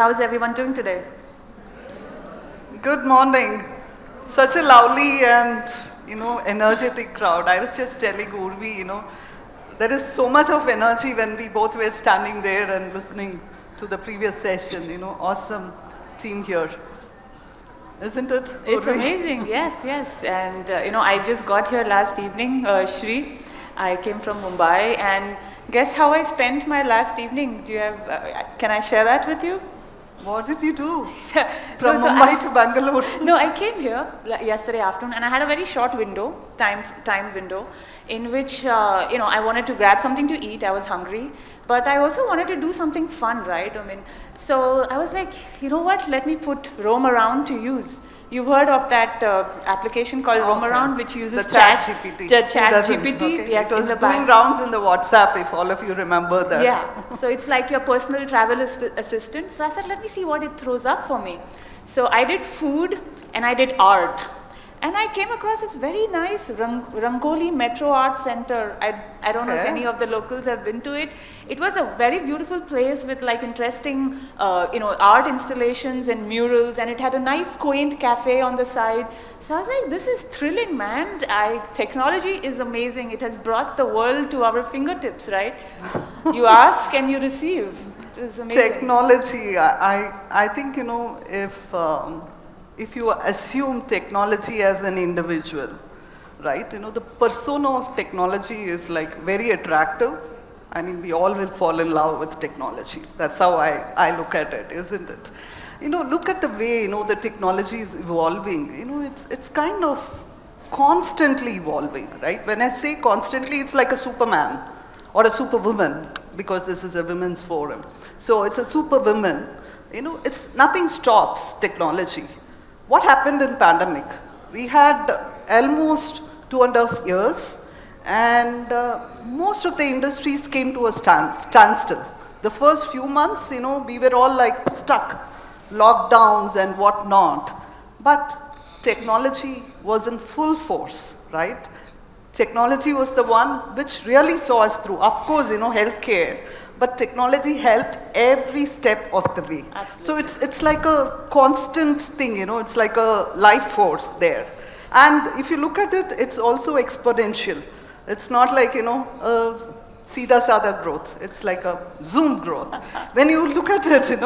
How's everyone doing today? Good morning. Such a lovely and, energetic crowd. I was just telling Urvi, there is so much of energy when we both were standing there and listening to the previous session, awesome team here. Isn't it, It's Urvi? amazing, yes. And, I just got here last evening, Shri. I came from Mumbai, and guess how I spent my last evening? Do you have, can I share that with you? What did you do? No, From so Mumbai to Bangalore? No, I came here yesterday afternoon, and I had a very short window, time window, in which I wanted to grab something to eat. I was hungry, but I also wanted to do something fun, right? I mean, so I was like, you know what? Let me put Roam Around to use. You've heard of that application called Roam Around, which uses the chat GPT. Chat GPT, okay. yes, it was in the doing back. rounds in the WhatsApp, if all of you remember that. Yeah, so it's like your personal travel assistant. So I said, let me see what it throws up for me. So I did food and I did art. And I came across this very nice Rangoli Metro Art Center. I don't know if any of the locals have been to it. It was a very beautiful place with like interesting, art installations and murals, and it had a nice quaint cafe on the side. So I was like, this is thrilling, man. Technology is amazing. It has brought the world to our fingertips, right? You ask and you receive. It was amazing. Technology, I think, if you assume technology as an individual, right? The persona of technology is like very attractive. I mean, we all will fall in love with technology. That's how I look at it, isn't it? Look at the way, the technology is evolving. It's kind of constantly evolving, right? When I say constantly, it's like a Superman or a superwoman, because this is a women's forum. So it's a superwoman. Nothing stops technology. What happened in pandemic? We had almost 2.5 years, and most of the industries came to a standstill. The first few months, we were all like stuck, lockdowns and whatnot. But technology was in full force, right? Technology was the one which really saw us through. Of course, healthcare, but technology helped every step of the way. Absolutely. So it's like a constant thing, it's like a life force there. And if you look at it, it's also exponential. It's not like, Sida Sada growth. It's like a Zoom growth. When you look at it,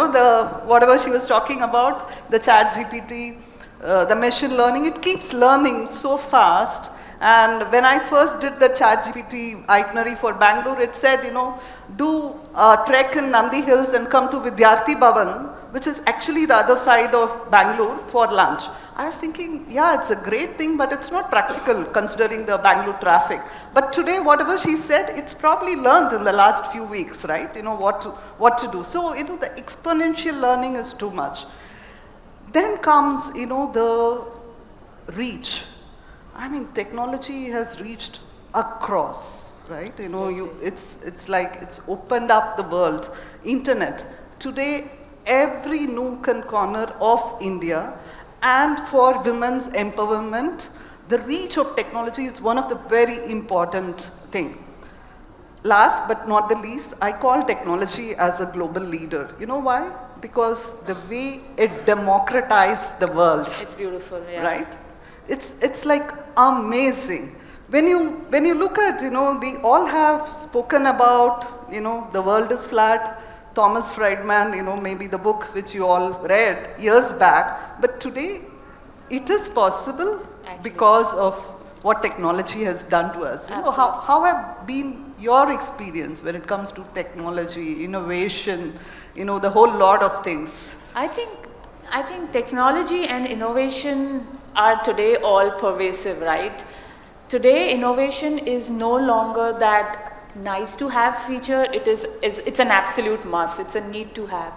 whatever she was talking about, the chat GPT, the machine learning, it keeps learning so fast. And when I first did the ChatGPT itinerary for Bangalore, it said, do a trek in Nandi Hills and come to Vidyarthi Bhavan, which is actually the other side of Bangalore, for lunch. I was thinking, yeah, it's a great thing, but it's not practical considering the Bangalore traffic. But today, whatever she said, it's probably learned in the last few weeks, right? What to do. So, the exponential learning is too much. Then comes, the reach. I mean, technology has reached across, right? It's like it's opened up the world. Internet. Today, every nook and corner of India, and for women's empowerment, the reach of technology is one of the very important things. Last but not the least, I call technology as a global leader. You know why? Because the way it democratized the world. It's beautiful, yeah. Right? It's like amazing. When you look at, we all have spoken about, the world is flat. Thomas Friedman, maybe the book which you all read years back. But today, it is possible because of what technology has done to us. How have been your experience when it comes to technology, innovation, the whole lot of things? I think technology and innovation are today all pervasive, right? Today, innovation is no longer that nice to have feature. It's an absolute must. It's a need to have.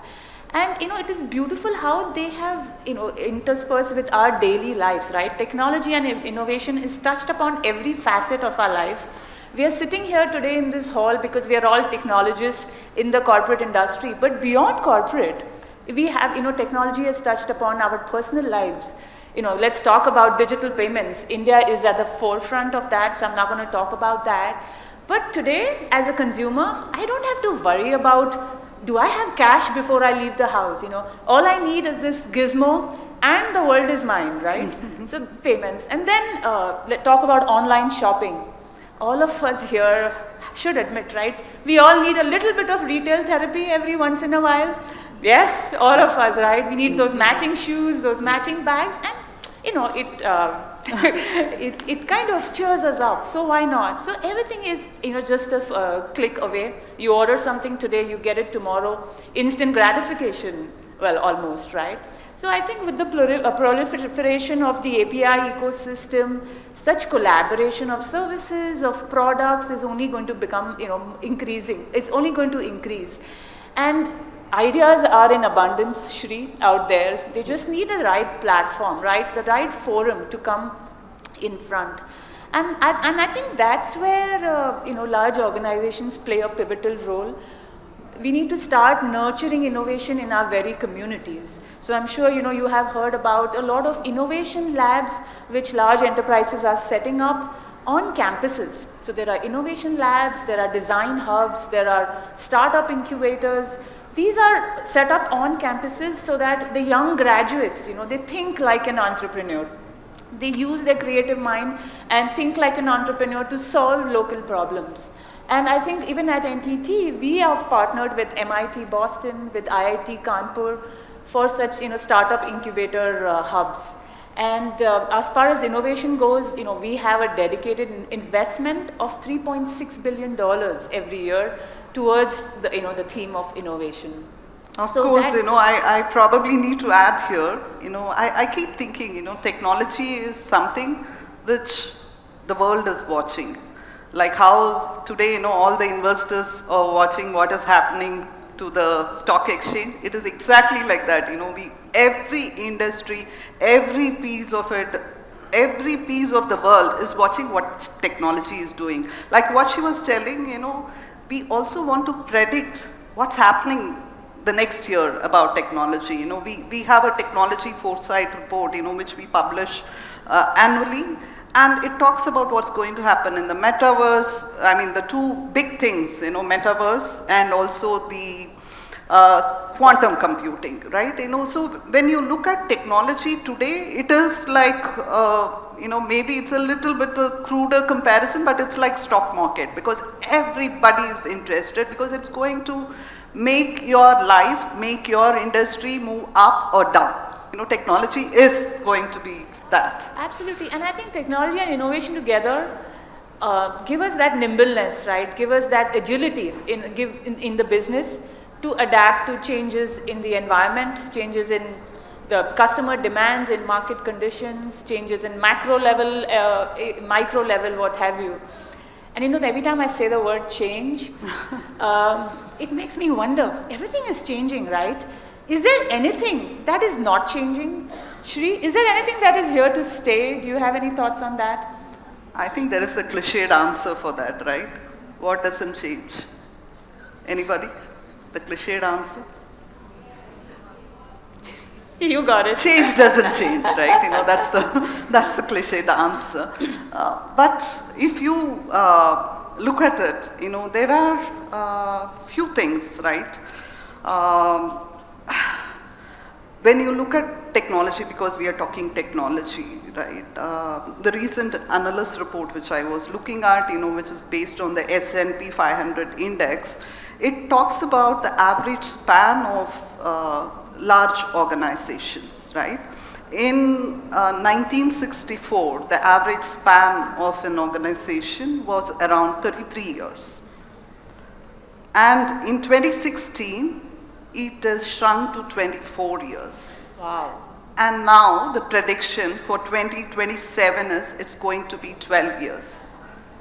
And it is beautiful how they have interspersed with our daily lives, right? Technology and innovation is touched upon every facet of our life. We are sitting here today in this hall because we are all technologists in the corporate industry. But beyond corporate, we have, technology has touched upon our personal lives. Let's talk about digital payments. India is at the forefront of that, so I'm not going to talk about that. But today, as a consumer, I don't have to worry about do I have cash before I leave the house? All I need is this gizmo and the world is mine, right? So payments. And then let's talk about online shopping. All of us here should admit, right? We all need a little bit of retail therapy every once in a while. Yes, all of us, right? We need those matching shoes, those matching bags, and it kind of cheers us up. So why not? So everything is just a click away. You order something today, you get it tomorrow. Instant gratification. Well, almost, right? So I think with the proliferation of the API ecosystem, such collaboration of services, of products is only going to become, increasing. It's only going to increase. And ideas are in abundance, Shri, out there. They just need the right platform, right? The right forum to come in front. And I think that's where, large organizations play a pivotal role. We need to start nurturing innovation in our very communities. So I'm sure you have heard about a lot of innovation labs which large enterprises are setting up on campuses. So there are innovation labs, there are design hubs, there are startup incubators. These are set up on campuses so that the young graduates, they think like an entrepreneur. They use their creative mind and think like an entrepreneur to solve local problems. And I think even at NTT, we have partnered with MIT Boston, with IIT Kanpur for such startup incubator hubs. And as far as innovation goes, we have a dedicated investment of $3.6 billion every year towards the theme of innovation. Of course, I probably need to add here, I keep thinking, technology is something which the world is watching. Like how today, all the investors are watching what is happening to the stock exchange. It is exactly like that, every industry, every piece of it, every piece of the world is watching what technology is doing. Like what she was telling, we also want to predict what's happening the next year about technology. We have a technology foresight report, which we publish annually. And it talks about what's going to happen in the metaverse. I mean, the two big things, metaverse and also the quantum computing, right? So when you look at technology today, it is like, maybe it's a little bit a cruder comparison, but it's like stock market because everybody is interested because it's going to make your life, make your industry move up or down. Technology is going to be that. Absolutely, and I think technology and innovation together give us that nimbleness, right? Give us that agility in the business to adapt to changes in the environment, changes in the customer demands, in market conditions, changes in macro level, micro level, what have you. And every time I say the word change, it makes me wonder, everything is changing, right? Is there anything that is not changing? Shri, is there anything that is here to stay? Do you have any thoughts on that? I think there is a cliched answer for that, right? What doesn't change? Anybody? The cliched answer? You got it. Change doesn't change, right? That's the cliched answer. But if you look at it, there are few things, right? When you look at technology, because we are talking technology, right? The recent analyst report which I was looking at, which is based on the S&P 500 index, it talks about the average span of large organizations, right? In 1964, the average span of an organization was around 33 years. And in 2016, it has shrunk to 24 years. Wow. And now the prediction for 2027 is it's going to be 12 years.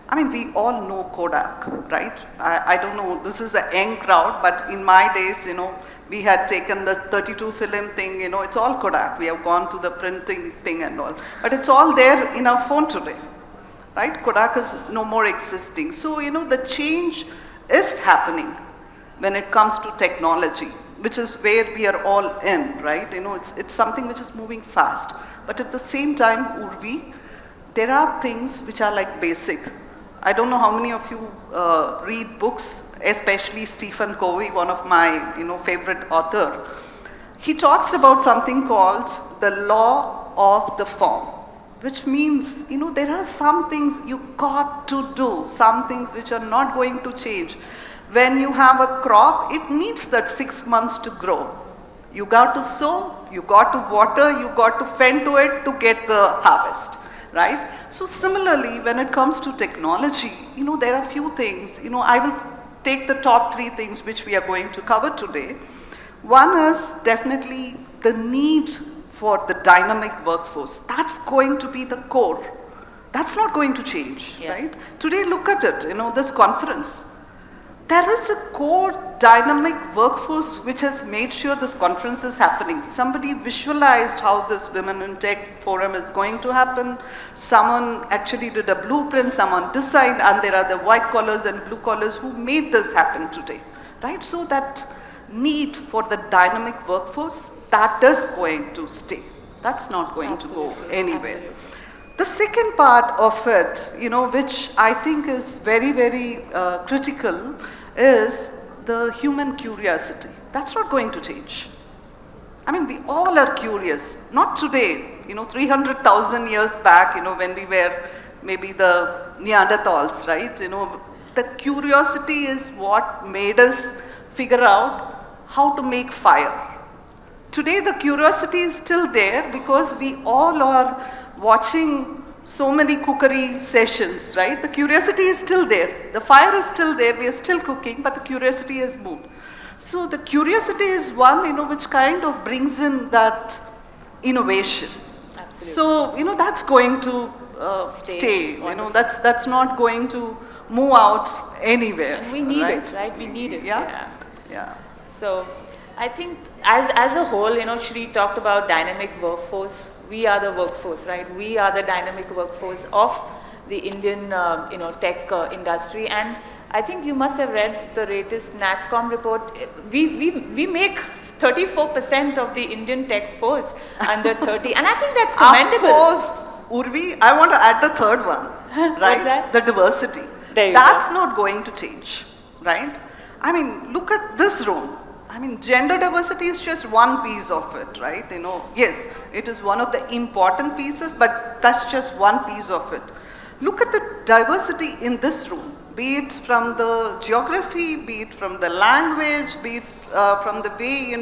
I mean, we all know Kodak, right? I don't know, this is a young crowd, but in my days, we had taken the 32 film thing, it's all Kodak. We have gone to the printing thing and all. But it's all there in our phone today, right? Kodak is no more existing. So, the change is happening when it comes to technology, which is where we are all in, right? It's something which is moving fast. But at the same time, Urvi, there are things which are like basic. I don't know how many of you read books especially Stephen Covey, one of my favorite author, he talks about something called the law of the form, which means, there are some things you got to do, some things which are not going to change. When you have a crop, it needs that 6 months to grow. You got to sow, you got to water, you got to fend to it to get the harvest, right? So similarly, when it comes to technology, there are few things, I will take the top 3 things which we are going to cover today. One is definitely the need for the dynamic workforce. That's going to be the core. That's not going to change, right? Today, look at it, this conference. There is a core dynamic workforce which has made sure this conference is happening. Somebody visualized how this Women in Tech forum is going to happen. Someone actually did a blueprint, someone designed, and there are the white collars and blue collars who made this happen today, right? So that need for the dynamic workforce, that is going to stay. That's not going to go anywhere. Absolutely. The second part of it, which I think is very, very critical, is the human curiosity. That's not going to change. I mean, we all are curious. Not today, 300,000 years back, when we were maybe the Neanderthals, right? The curiosity is what made us figure out how to make fire. Today, the curiosity is still there because we all are watching so many cookery sessions, right? The curiosity is still there. The fire is still there. We are still cooking, but the curiosity has moved. So the curiosity is one, which kind of brings in that innovation. Absolutely. So, that's going to stay. That's not going to move out anywhere. And we need it, right? We need it. Yeah. So I think as a whole, Shri talked about dynamic workforce. We are the workforce, right? We are the dynamic workforce of the Indian, tech industry. And I think you must have read the latest NASSCOM report. We make 34% of the Indian tech force under 30, and I think that's commendable. Of course, Urvi, I want to add the third one, right? The diversity. That's not going to change, right? I mean, look at this room. I mean, gender diversity is just one piece of it, right? Yes, it is one of the important pieces, but that's just one piece of it. Look at the diversity in this room, be it from the geography, be it from the language, be it from the way,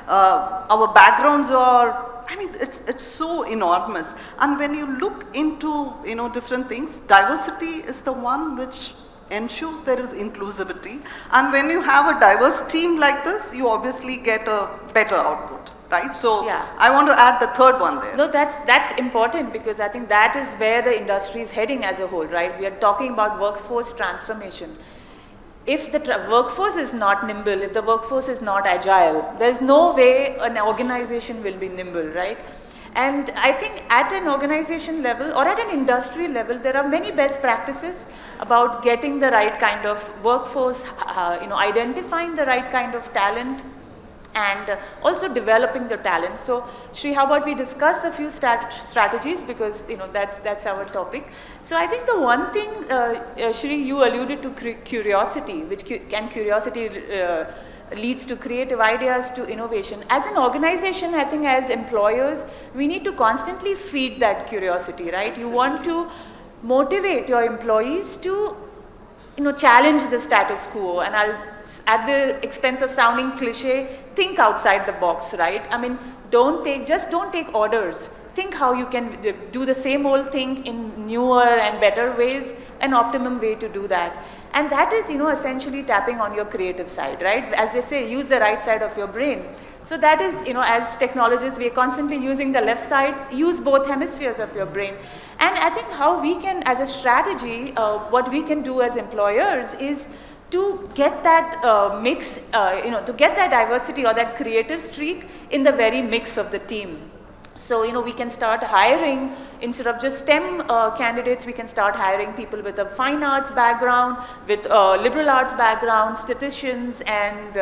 our backgrounds are. I mean, it's so enormous. And when you look into, different things, diversity is the one which ensures there is inclusivity, and when you have a diverse team like this, you obviously get a better output, right? So I want to add the third one there. No, that's important, because I think that is where the industry is heading as a whole, right? We are talking about workforce transformation. If the workforce is not nimble, if the workforce is not agile, there's no way an organization will be nimble, right? And I think at an organization level or at an industry level, there are many best practices about getting the right kind of workforce, identifying the right kind of talent, and also developing the talent. So, Shri, how about we discuss a few strategies, because that's our topic. So, I think the one thing, Shri, you alluded to curiosity, which curiosity leads to creative ideas, to innovation. As an organization, I think as employers, we need to constantly feed that curiosity, right? Absolutely. You want to motivate your employees to, challenge the status quo, and at the expense of sounding cliche, think outside the box, right? I mean, don't take orders. Think how you can do the same old thing in newer and better ways, an optimum way to do that. And that is, essentially tapping on your creative side, right? As they say, use the right side of your brain. So that is, as technologists, we are constantly using the left side, use both hemispheres of your brain. And I think how we can, as a strategy, what we can do as employers is to get that mix, to get that diversity or that creative streak in the very mix of the team. So, we can start hiring, instead of just STEM candidates, we can start hiring people with a fine arts background, with liberal arts background, statisticians, and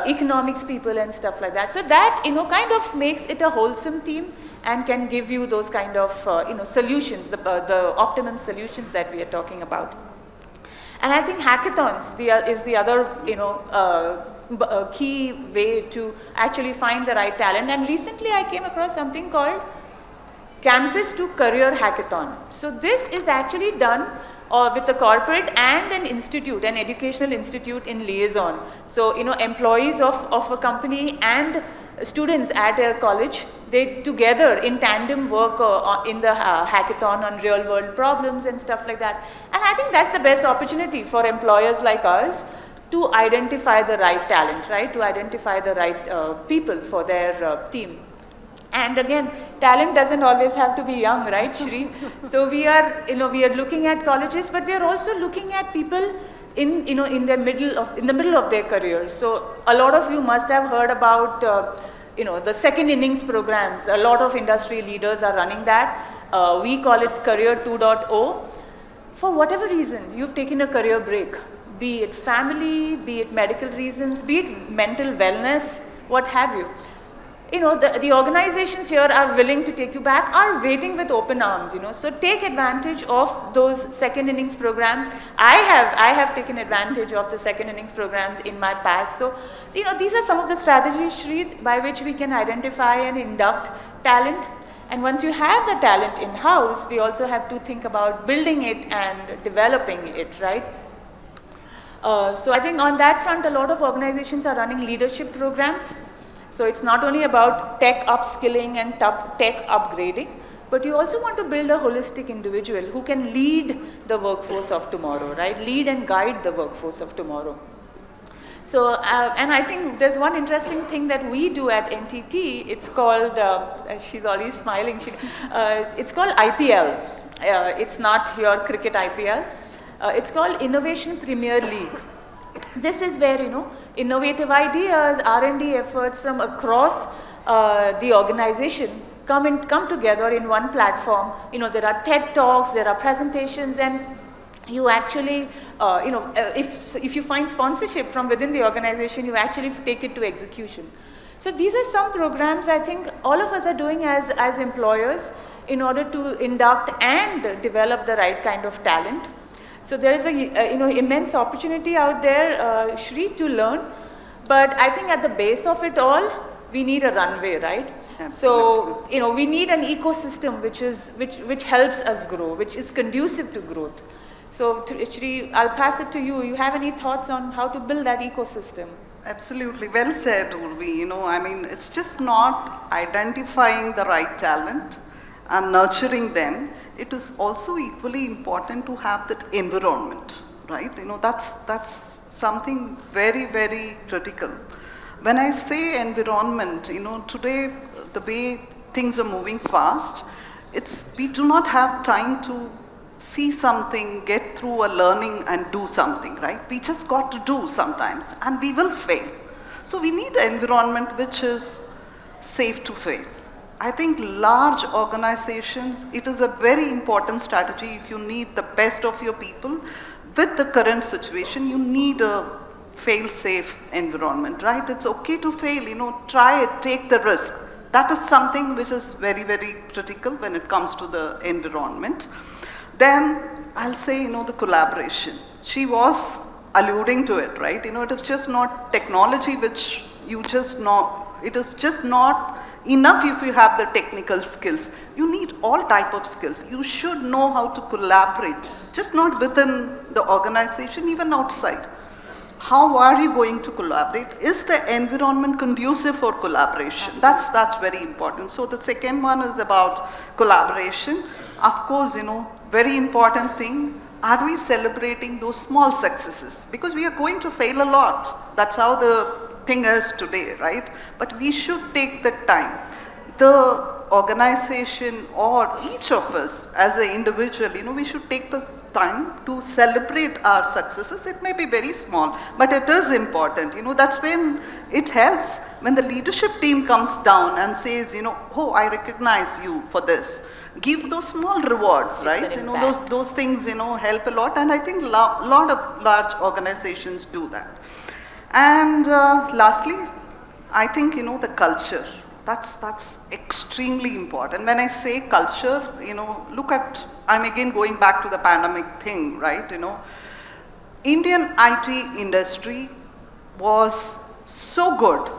economics people and stuff like that. So that, kind of makes it a wholesome team and can give you those kind of, solutions, the optimum solutions that we are talking about. And I think hackathons is the other, key way to actually find the right talent. And recently I came across something called Campus to Career Hackathon. So this is actually done with a corporate and an institute, an educational institute in liaison. So, employees of a company and students at a college, they together in tandem work in the hackathon on real world problems and stuff like that. And I think that's the best opportunity for employers like us to identify the right talent, right? To identify the right people for their team. And again, talent doesn't always have to be young, right, Shri? So we are looking at colleges, but we are also looking at people in the middle of their careers. So a lot of you must have heard about the second innings programs. A lot of industry leaders are running that. We call it Career 2.0. For whatever reason, you've taken a career break, be it family, be it medical reasons, be it mental wellness, what have you. The organizations here are willing to take you back, are waiting with open arms, So take advantage of those second innings programs. I have taken advantage of the second innings programs in my past. So, these are some of the strategies, Shri, by which we can identify and induct talent. And once you have the talent in-house, we also have to think about building it and developing it, right? So I think on that front, a lot of organizations are running leadership programs. So it's not only about tech upskilling and tech upgrading, but you also want to build a holistic individual who can lead the workforce of tomorrow, right? Lead and guide the workforce of tomorrow. So, and I think there's one interesting thing that we do at NTT. It's called, she's always smiling, it's called IPL. It's not your cricket IPL. It's called Innovation Premier League. This is where, innovative ideas, R&D efforts from across the organization come together in one platform. There are TED Talks, there are presentations, and you actually, if you find sponsorship from within the organization, you actually take it to execution. So these are some programs I think all of us are doing as employers in order to induct and develop the right kind of talent. So there is immense opportunity out there, Shri, to learn. But I think at the base of it all, we need a runway, right? Absolutely. So we need an ecosystem which helps us grow, which is conducive to growth. So Shri, I'll pass it to you. You have any thoughts on how to build that ecosystem? Absolutely, well said, Urvi. It's just not identifying the right talent and nurturing them. It is also equally important to have that environment, right? That's something very, very critical. When I say environment, today the way things are moving fast, we do not have time to see something, get through a learning and do something, right? We just got to do sometimes, and we will fail. So we need an environment which is safe to fail. I think large organizations, it is a very important strategy. If you need the best of your people, with the current situation, you need a fail-safe environment, right? It's okay to fail, try it, take the risk. That is something which is very, very critical when it comes to the environment. Then I'll say, the collaboration. She was alluding to it, right? It is just not technology which you just know, it is just not enough if you have the technical skills. You need all type of skills. You should know how to collaborate, just not within the organization, even outside. How are you going to collaborate? Is the environment conducive for collaboration? Absolutely. That's very important. So the second one is about collaboration. Of course, very important thing, are we celebrating those small successes? Because we are going to fail a lot. That's how the thing is today, right? But we should take the time. The organization or each of us as an individual, we should take the time to celebrate our successes. It may be very small, but it is important. That's when it helps when the leadership team comes down and says, oh, I recognize you for this. Give those small rewards, right? Those things, help a lot. And I think a lot of large organizations do that. And lastly, I think, the culture. That's extremely important. When I say culture, look at, I'm again going back to the pandemic thing, right? Indian IT industry was so good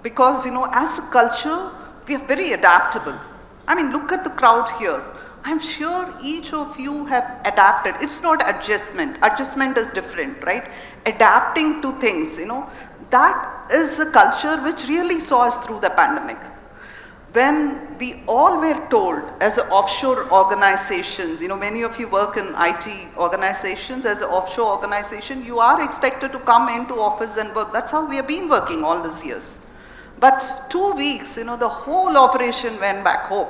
because, as a culture, we are very adaptable. I mean, look at the crowd here. I'm sure each of you have adapted. It's not adjustment. Adjustment is different, right? Adapting to things, that is a culture which really saw us through the pandemic. When we all were told as offshore organizations, many of you work in IT organizations, as an offshore organization, you are expected to come into office and work. That's how we have been working all these years. But 2 weeks, the whole operation went back home.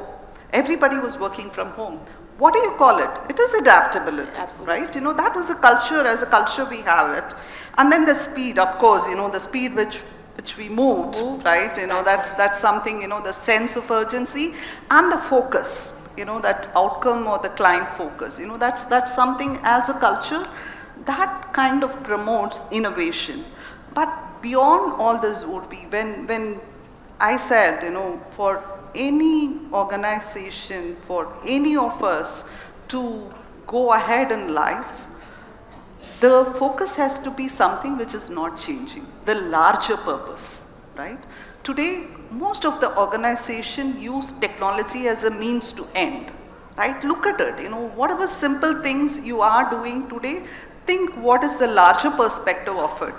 Everybody was working from home. What do you call it? It is adaptability, Absolutely. right? That is a culture, as a culture we have it. And then the speed, of course, the speed which we moved, right? That's something, the sense of urgency and the focus, that outcome or the client focus, that's something as a culture that kind of promotes innovation. But beyond all this, Urvi, when I said, for any organization, for any of us to go ahead in life, the focus has to be something which is not changing, the larger purpose, right? Today, most of the organization use technology as a means to end, right? Look at it, whatever simple things you are doing today, think what is the larger perspective of it.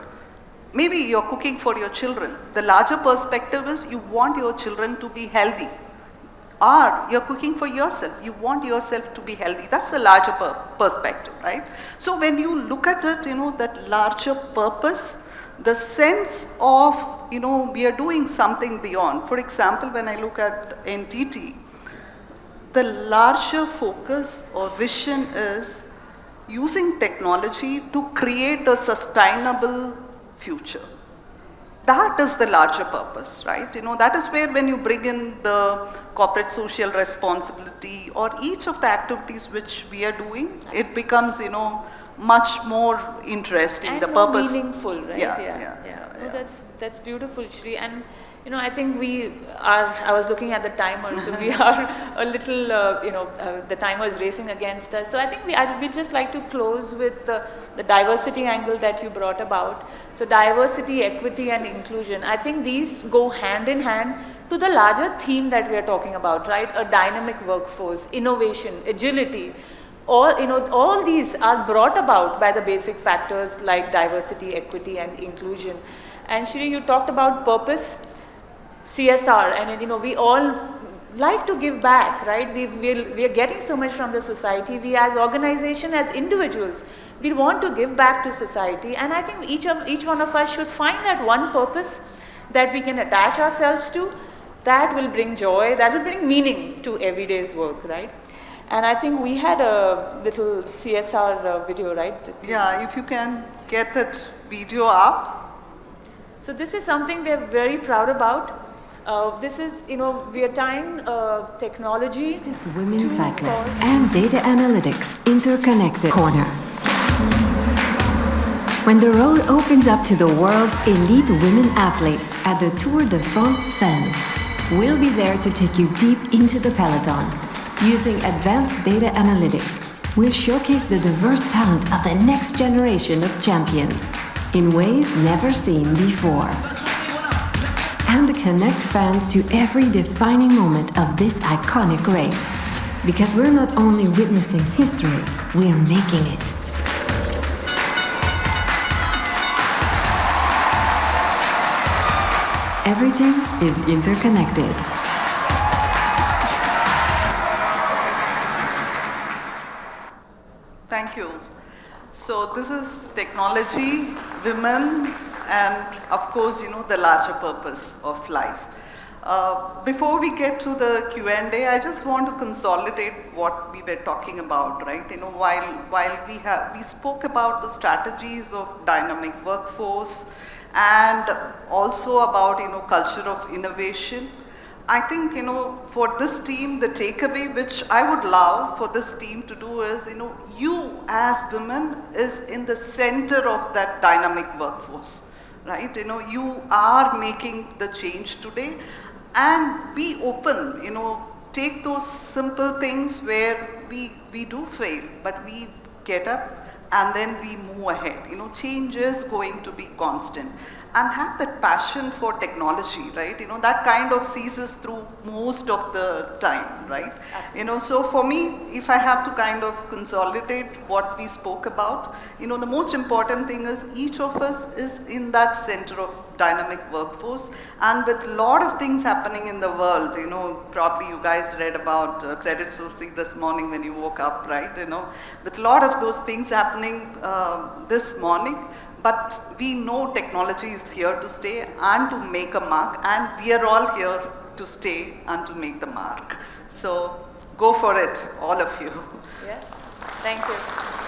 Maybe you're cooking for your children. The larger perspective is you want your children to be healthy. Or you're cooking for yourself. You want yourself to be healthy. That's the larger perspective, right? So when you look at it, that larger purpose, the sense of, we are doing something beyond. For example, when I look at NTT, the larger focus or vision is using technology to create a sustainable future. That is the larger purpose, right? That is where when you bring in the corporate social responsibility or each of the activities which we are doing, it becomes, much more interesting. And the more purpose. meaningful, right? Yeah. No, that's beautiful, Shri. And I think I was looking at the timer, so we are a little, the timer is racing against us. So I think we'd just like to close with the diversity angle that you brought about. So diversity, equity, and inclusion. I think these go hand in hand to the larger theme that we are talking about, right? A dynamic workforce, innovation, agility. All these are brought about by the basic factors like diversity, equity, and inclusion. And Shri, you talked about purpose, CSR, and we all like to give back, right? We are getting so much from the society. We as organization, as individuals, we want to give back to society. And I think each one of us should find that one purpose that we can attach ourselves to, that will bring joy, that will bring meaning to everyday's work, right? And I think we had a little CSR video, right? Yeah, if you can get that video up. So this is something we are very proud about. This is, we are tying technology. This women cyclists and data analytics interconnected corner. When the road opens up to the world's elite women athletes at the Tour de France Femmes, we'll be there to take you deep into the peloton. Using advanced data analytics, we'll showcase the diverse talent of the next generation of champions in ways never seen before. And connect fans to every defining moment of this iconic race. Because we're not only witnessing history, we're making it. Everything is interconnected. Thank you. So this is technology, women, and of course, the larger purpose of life. Before we get to the Q&A, I just want to consolidate what we were talking about, right? While we spoke about the strategies of dynamic workforce and also about, culture of innovation. I think, for this team, the takeaway which I would love for this team to do is, you as women is in the center of that dynamic workforce, right? You are making the change today, and be open, take those simple things where we do fail, but we get up and then we move ahead. Change is going to be constant. And have that passion for technology, right? That kind of sees us through most of the time, right? So for me, if I have to kind of consolidate what we spoke about, the most important thing is each of us is in that center of dynamic workforce, and with a lot of things happening in the world, probably you guys read about credit sourcing this morning when you woke up, right? With a lot of those things happening this morning, but we know technology is here to stay and to make a mark, and we are all here to stay and to make the mark. So go for it, all of you. Yes, thank you.